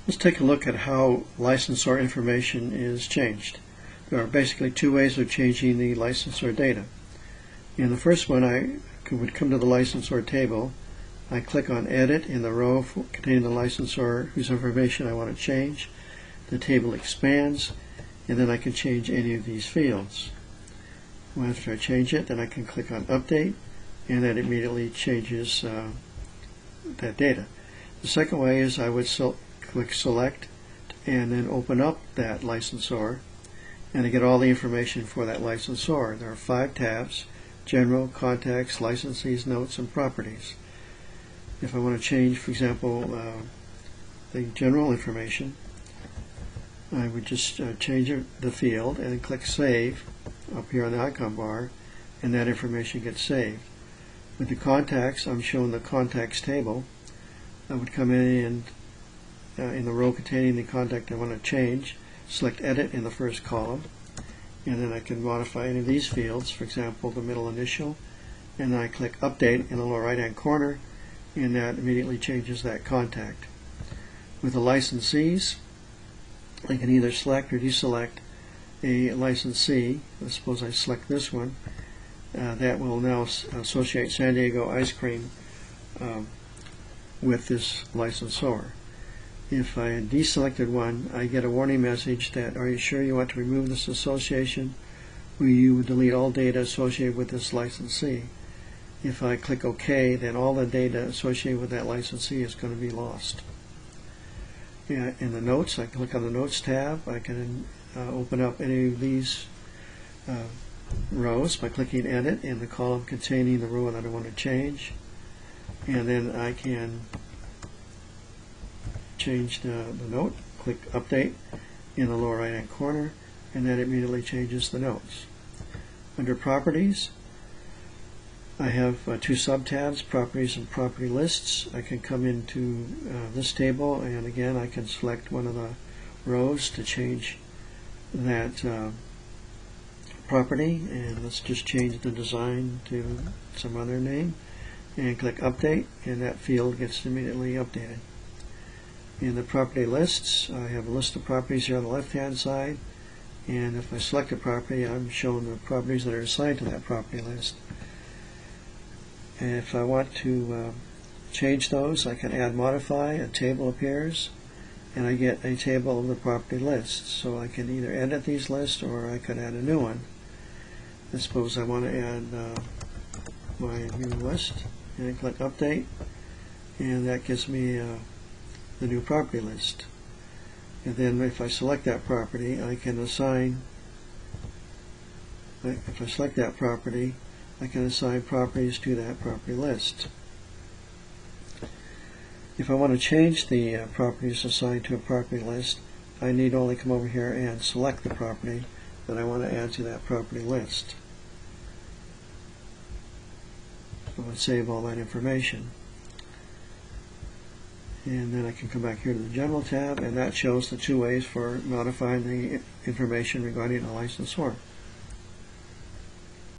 Let's take a look at how licensor information is changed. There are basically two ways of changing the licensor data. In the first one, I would come to the licensor table. I click on Edit in the row containing the licensor whose information I want to change. The table expands, and then I can change any of these fields. Well, after I change it, then I can click on Update, and that immediately changes that data. The second way is I would click Select and then open up that licensor, and I get all the information for that licensor. There are 5 tabs: General, Contacts, Licensees, Notes, and Properties. If I want to change, for example, the general information, I would just change the field and then click Save up here on the icon bar, and that information gets saved. With the contacts, I'm showing the contacts table. I would come in and in the row containing the contact I want to change, select Edit in the first column, and then I can modify any of these fields, for example the middle initial, and then I click Update in the lower right hand corner, and that immediately changes that contact. With the licensees, I can either select or deselect a licensee. Suppose I select this one. That will now associate San Diego Ice Cream with this licensor. If I deselected one, I get a warning message that, are you sure you want to remove this association? Will you delete all data associated with this licensee? If I click OK, then all the data associated with that licensee is going to be lost. In the Notes, I click on the Notes tab. I can open up any of these rows by clicking Edit in the column containing the row that I want to change, and then I can change the note, click Update in the lower right hand corner, and that immediately changes the notes. Under Properties, I have 2 sub-tabs, Properties and Property Lists. I can come into this table, and again I can select one of the rows to change that property, and let's just change the design to some other name, and click Update, and that field gets immediately updated. In the property lists, I have a list of properties here on the left hand side, and if I select a property, I'm shown the properties that are assigned to that property list. And if I want to change those, I can add modify. A table appears, and I get a table of the property lists. So I can either edit these lists or I could add a new one. I suppose I want to add my new list, and I click Update, and that gives me the new property list. And then if I select that property, I can assign, if I select that property, I can assign properties to that property list. If I want to change the properties assigned to a property list, I need only come over here and select the property that I want to add to that property list. So I'll save all that information. And then I can come back here to the General tab, and that shows the 2 ways for modifying the information regarding a licensor.